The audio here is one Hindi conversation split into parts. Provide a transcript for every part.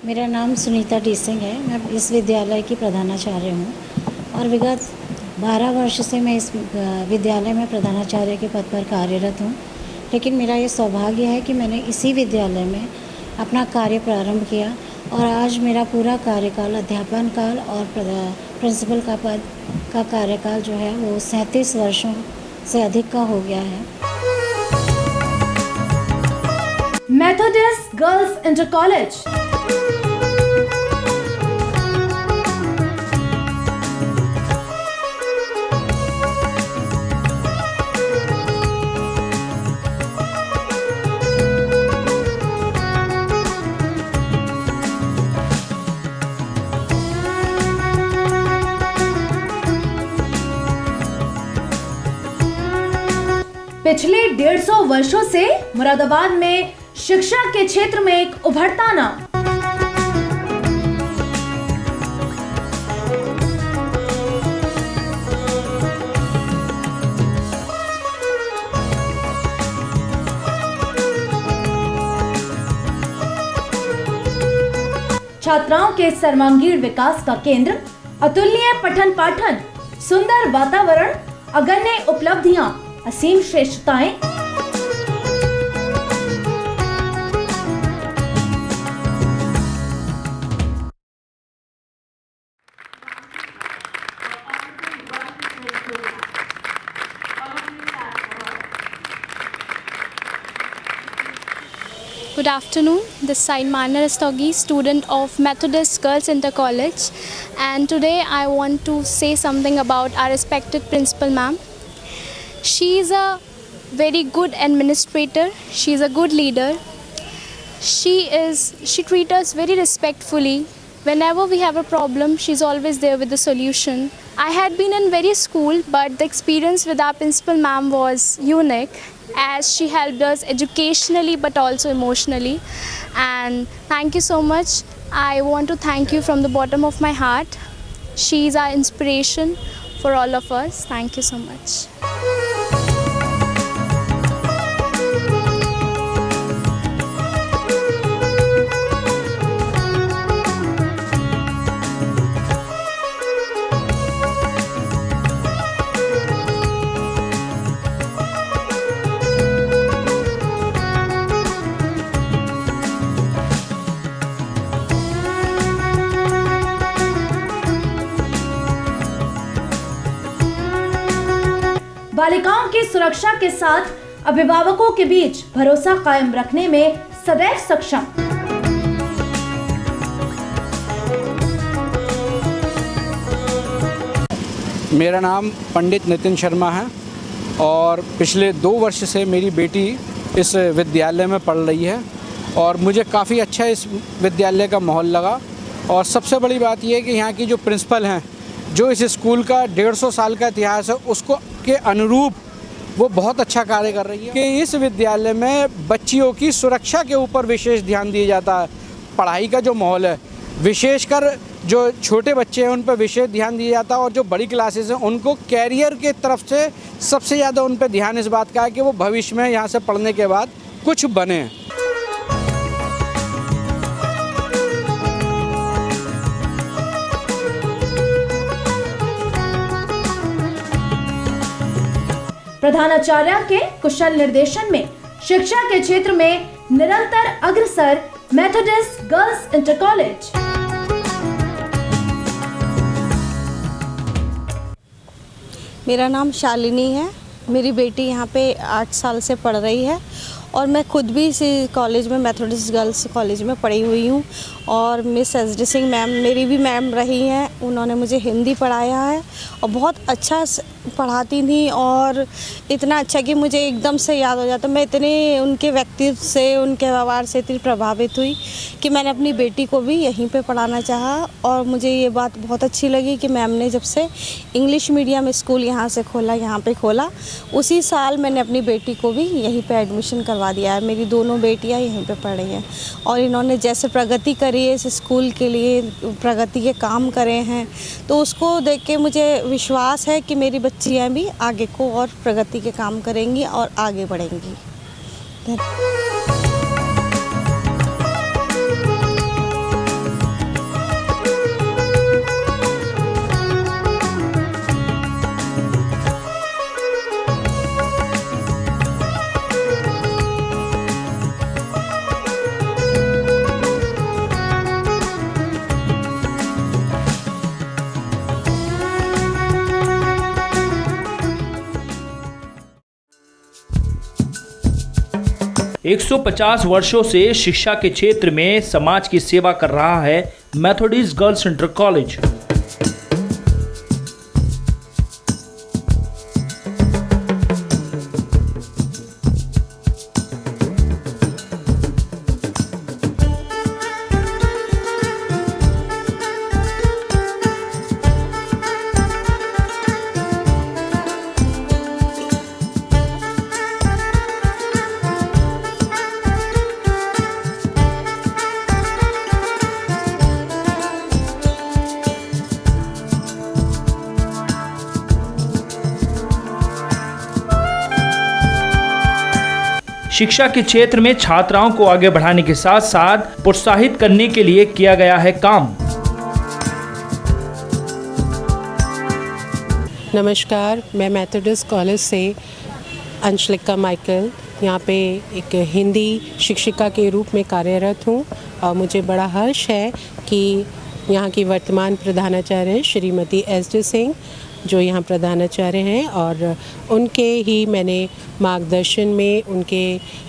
मेरा नाम सुनीता डी सिंह है। मैं इस विद्यालय की प्रधानाचार्य हूँ और विगत 12 वर्ष से मैं इस विद्यालय में प्रधानाचार्य के पद पर कार्यरत हूँ। लेकिन मेरा ये सौभाग्य है कि मैंने इसी विद्यालय में अपना कार्य प्रारंभ किया और आज मेरा पूरा कार्यकाल, अध्यापन काल और प्रिंसिपल का पद का कार्यकाल जो है वो 37 वर्षों से अधिक का हो गया है। Methodist girls inter college. पिछले 150 वर्षों से मुरादाबाद में शिक्षा के क्षेत्र में एक उभरता नाम। छात्राओं के सर्वांगीण विकास का केंद्र, अतुलनीय पठन पाठन, सुंदर वातावरण, अगण्य उपलब्धियां, असीम श्रेष्ठताएं। Good afternoon, this side Marna Rastogi, student of Methodist Girls Inter College, and today I want to say something about our respected principal ma'am. She is a very good administrator, she is a good leader, she treats us very respectfully. Whenever we have a problem, she is always there with the solution. I had been in various schools, but the experience with our principal ma'am was unique, as she helped us educationally but also emotionally. And thank you so much. I want to thank you from the bottom of my heart. She is our inspiration for all of us. Thank you so much. बालिकाओं की सुरक्षा के साथ अभिभावकों के बीच भरोसा कायम रखने में सदैव सक्षम। मेरा नाम पंडित नितिन शर्मा है और पिछले 2 वर्ष से मेरी बेटी इस विद्यालय में पढ़ रही है और मुझे काफ़ी अच्छा इस विद्यालय का माहौल लगा। और सबसे बड़ी बात यह है कि यहाँ की जो प्रिंसिपल हैं, जो इस स्कूल का 150 साल का इतिहास है उसको के अनुरूप वो बहुत अच्छा कार्य कर रही है कि इस विद्यालय में बच्चियों की सुरक्षा के ऊपर विशेष ध्यान दिया जाता है। पढ़ाई का जो माहौल है, विशेषकर जो छोटे बच्चे हैं उन पर विशेष ध्यान दिया जाता है और जो बड़ी क्लासेस हैं उनको कैरियर के तरफ से सबसे ज़्यादा उन पर ध्यान इस बात का है कि वो भविष्य में यहाँ से पढ़ने के बाद कुछ बने। प्रधानाचार्य के कुशल निर्देशन में शिक्षा के क्षेत्र में निरंतर अग्रसर मेथोडिस्ट गर्ल्स इंटर कॉलेज। मेरा नाम शालिनी है। मेरी बेटी यहाँ पे 8 साल से पढ़ रही है और मैं खुद भी इसी कॉलेज में, मेथोडिस्ट गर्ल्स कॉलेज में पढ़ी हुई हूँ। और मिस एस.डी. सिंह मैम मेरी भी मैम रही हैं। उन्होंने मुझे हिंदी पढ़ाया है और बहुत अच्छा पढ़ाती थी और इतना अच्छा कि मुझे एकदम से याद हो जाता। मैं इतने उनके व्यक्तित्व से, उनके व्यवहार से इतनी प्रभावित हुई कि मैंने अपनी बेटी को भी यहीं पे पढ़ाना चाहा। और मुझे ये बात बहुत अच्छी लगी कि मैम ने जब से इंग्लिश मीडियम स्कूल यहाँ पे खोला, उसी साल मैंने अपनी बेटी को भी यहीं पे एडमिशन करवा दिया है। मेरी दोनों बेटियाँ यहीं पे पढ़ रही हैं और इन्होंने जैसे प्रगति करी है इस स्कूल के लिए, प्रगति के काम करे हैं, तो उसको देख के मुझे विश्वास है कि मेरी बच्चियाँ भी आगे को और प्रगति के काम करेंगी और आगे बढ़ेंगी। 150 वर्षों से शिक्षा के क्षेत्र में समाज की सेवा कर रहा है मेथोडिस्ट गर्ल्स इंटर कॉलेज। शिक्षा के क्षेत्र में छात्राओं को आगे बढ़ाने के साथ साथ प्रोत्साहित करने के लिए किया गया है काम। नमस्कार, मैं मेथोडिस्ट कॉलेज से अंशलिका माइकल यहाँ पे एक हिंदी शिक्षिका के रूप में कार्यरत हूँ और मुझे बड़ा हर्ष है कि यहाँ की वर्तमान प्रधानाचार्य श्रीमती SD सिंह जो यहाँ प्रधानाचार्य हैं और उनके ही मैंने मार्गदर्शन में उनके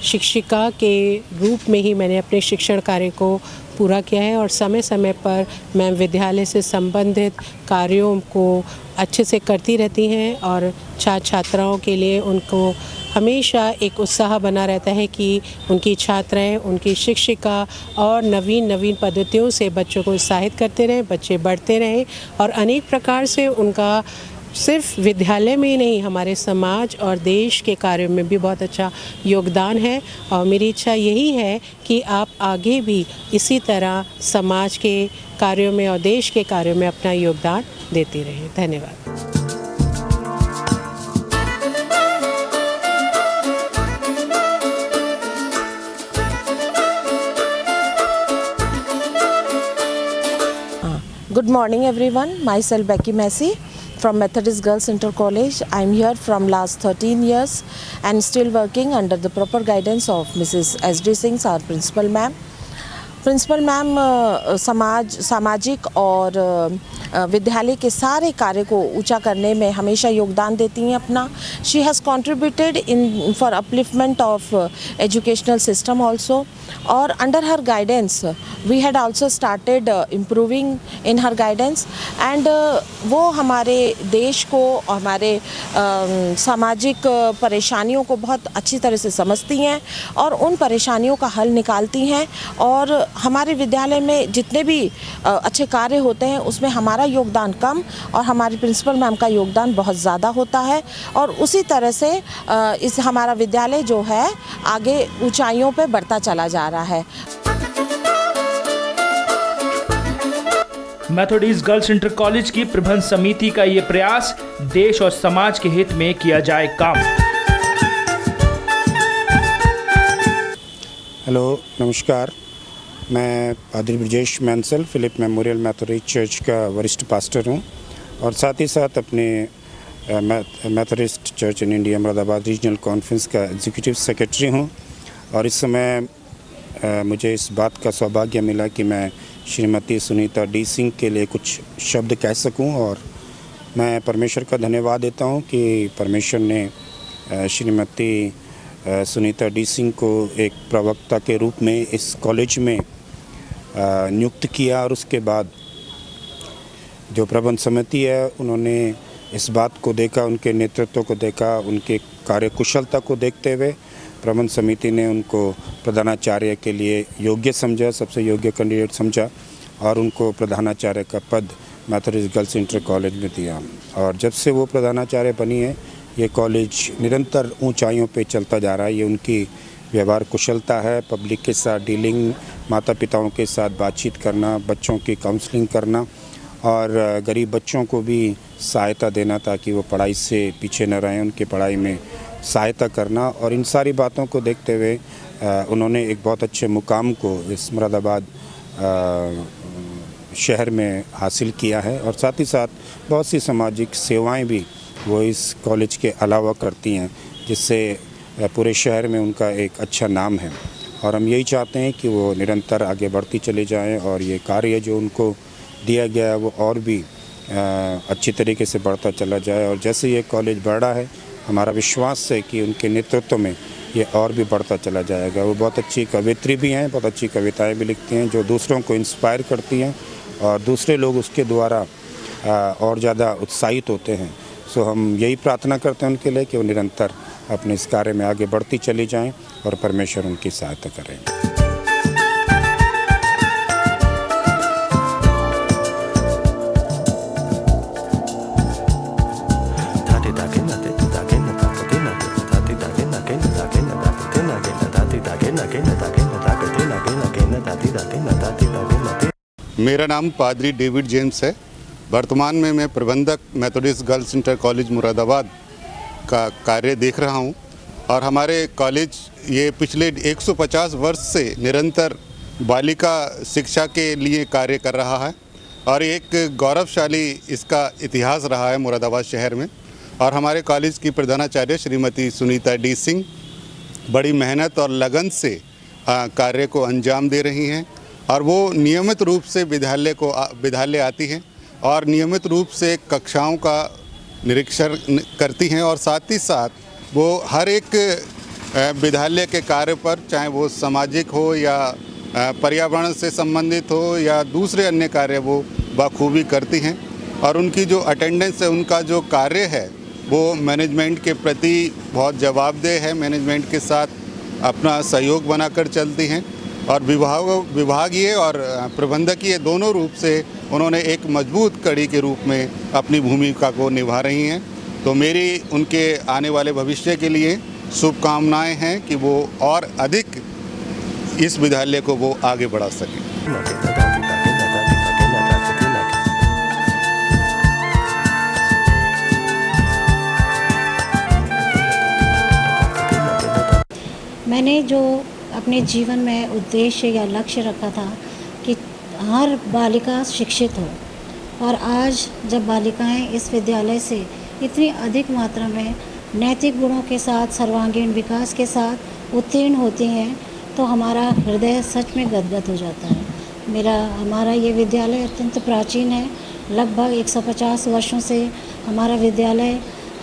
शिक्षिका के रूप में ही मैंने अपने शिक्षण कार्य को पूरा किया है और समय समय पर मैं विद्यालय से संबंधित कार्यों को अच्छे से करती रहती हैं और छात्राओं के लिए उनको हमेशा एक उत्साह बना रहता है कि उनकी छात्राएं, उनकी शिक्षिका और नवीन पद्धतियों से बच्चों को उत्साहित करते रहें, बच्चे बढ़ते रहें और अनेक प्रकार से उनका सिर्फ विद्यालय में ही नहीं हमारे समाज और देश के कार्यों में भी बहुत अच्छा योगदान है। और मेरी इच्छा यही है कि आप आगे भी इसी तरह समाज के कार्यों में और देश के कार्यों में अपना योगदान देते रहें। धन्यवाद। Good morning everyone, myself Becky Massey from Methodist Girls Inter College. I am here from last 13 years and still working under the proper guidance of Mrs. SD Singh, our principal ma'am. Principal ma'am सामाजिक और विद्यालय के सारे कार्य को ऊंचा करने में हमेशा योगदान देती हैं अपना। She has contributed in for upliftment of educational system also और under her guidance we had also started improving in her guidance and वो हमारे देश को और हमारे सामाजिक परेशानियों को बहुत अच्छी तरह से समझती हैं और उन परेशानियों का हल निकालती हैं और हमारे विद्यालय में जितने भी अच्छे कार्य होते हैं उसमें हमारा योगदान कम और हमारी प्रिंसिपल मैम का योगदान बहुत ज़्यादा होता है और उसी तरह से इस हमारा विद्यालय जो है आगे ऊंचाइयों पे बढ़ता चला जा रहा है। मेथोडिस्ट गर्ल्स इंटर कॉलेज की प्रबंध समिति का ये प्रयास देश और समाज के हित में किया जाए काम। हेलो, नमस्कार। मैं पादरी Brajesh Mansel Philip memorial Methodist church का वरिष्ठ पास्टर हूं और साथ ही साथ अपने Methodist church in India Ahmedabad regional conference का एग्जीक्यूटिव सेक्रेटरी हूं और इस समय मुझे इस बात का सौभाग्य मिला कि मैं श्रीमती सुनीता डी सिंह के लिए कुछ शब्द कह सकूं और मैं परमेश्वर का धन्यवाद देता हूं कि परमेश्वर ने श्रीमती सुनीता डी सिंह को एक प्रवक्ता के रूप में इस कॉलेज में नियुक्त किया और उसके बाद जो प्रबंध समिति है उन्होंने इस बात को देखा, उनके नेतृत्व को देखा, उनके कार्यकुशलता को देखते हुए प्रबंध समिति ने उनको प्रधानाचार्य के लिए योग्य समझा, सबसे योग्य कैंडिडेट समझा और उनको प्रधानाचार्य का पद मेथोडिस्ट गर्ल्स इंटर कॉलेज में दिया। और जब से वो प्रधानाचार्य बनी है ये कॉलेज निरंतर ऊंचाइयों पे चलता जा रहा है। ये उनकी व्यवहार कुशलता है, पब्लिक के साथ डीलिंग, माता पिताओं के साथ बातचीत करना, बच्चों की काउंसलिंग करना और गरीब बच्चों को भी सहायता देना ताकि वो पढ़ाई से पीछे न रहें, उनकी पढ़ाई में सहायता करना। और इन सारी बातों को देखते हुए उन्होंने एक बहुत अच्छे मुकाम को इस अहमदाबाद शहर में हासिल किया है और साथ ही साथ बहुत सी सामाजिक सेवाएं भी वो इस कॉलेज के अलावा करती हैं जिससे पूरे शहर में उनका एक अच्छा नाम है और हम यही चाहते हैं कि वो निरंतर आगे बढ़ती चली जाएं और ये कार्य जो उनको दिया गया है वो और भी अच्छी तरीके से बढ़ता चला जाए। और जैसे ये कॉलेज बढ़ रहा है हमारा विश्वास है कि उनके नेतृत्व में ये और भी बढ़ता चला जाएगा। वो बहुत अच्छी कवियत्री भी हैं, बहुत अच्छी कविताएं भी लिखती हैं जो दूसरों को इंस्पायर करती हैं और दूसरे लोग उसके द्वारा और ज़्यादा उत्साहित होते हैं। सो हम यही प्रार्थना करते हैं उनके लिए कि वो निरंतर अपने इस कार्य में आगे बढ़ती चली जाएं और परमेश्वर उनकी सहायता करें। मेरा नाम पादरी डेविड जेम्स है। वर्तमान में मैं प्रबंधक Methodist girls inter college Moradabad का कार्य देख रहा हूं और हमारे कॉलेज ये पिछले 150 वर्ष से निरंतर बालिका शिक्षा के लिए कार्य कर रहा है और एक गौरवशाली इसका इतिहास रहा है मुरादाबाद शहर में। और हमारे कॉलेज की प्रधानाचार्य श्रीमती सुनीता डी सिंह बड़ी मेहनत और लगन से कार्य को अंजाम दे रही हैं और वो नियमित रूप से विद्यालय आती हैं और नियमित रूप से कक्षाओं का निरीक्षण करती हैं और साथ ही साथ वो हर एक विद्यालय के कार्य पर, चाहे वो सामाजिक हो या पर्यावरण से संबंधित हो या दूसरे अन्य कार्य, वो बखूबी करती हैं और उनकी जो अटेंडेंस है, उनका जो कार्य है वो मैनेजमेंट के प्रति बहुत जवाबदेह है। मैनेजमेंट के साथ अपना सहयोग बनाकर चलती हैं और विभागीय और प्रबंधकीय दोनों रूप से उन्होंने एक मजबूत कड़ी के रूप में अपनी भूमिका को निभा रही हैं। तो मेरी उनके आने वाले भविष्य के लिए शुभकामनाएं हैं कि वो और अधिक इस विद्यालय को वो आगे बढ़ा सकें। मैंने जो अपने जीवन में उद्देश्य या लक्ष्य रखा था कि हर बालिका शिक्षित हो, और आज जब बालिकाएं इस विद्यालय से इतनी अधिक मात्रा में नैतिक गुणों के साथ, सर्वांगीण विकास के साथ उत्तीर्ण होती हैं, तो हमारा हृदय सच में गदगद हो जाता है। हमारा ये विद्यालय अत्यंत प्राचीन है। लगभग 150 वर्षों से हमारा विद्यालय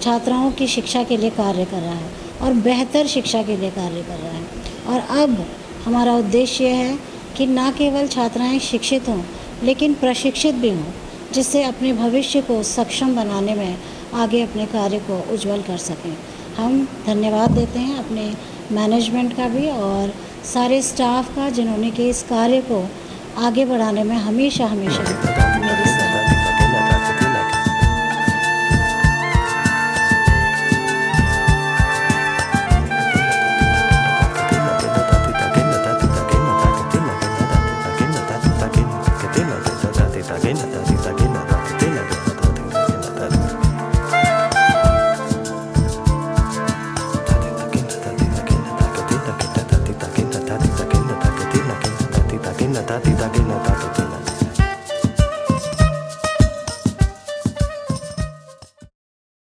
छात्राओं की शिक्षा के लिए कार्य कर रहा है और बेहतर शिक्षा के लिए कार्य कर रहा है। और अब हमारा उद्देश्य है कि न केवल छात्राएं शिक्षित हों, लेकिन प्रशिक्षित भी हों, जिससे अपने भविष्य को सक्षम बनाने में आगे अपने कार्य को उज्जवल कर सकें। हम धन्यवाद देते हैं अपने मैनेजमेंट का भी और सारे स्टाफ का, जिन्होंने कि इस कार्य को आगे बढ़ाने में हमेशा मेरी सहायता। Tati,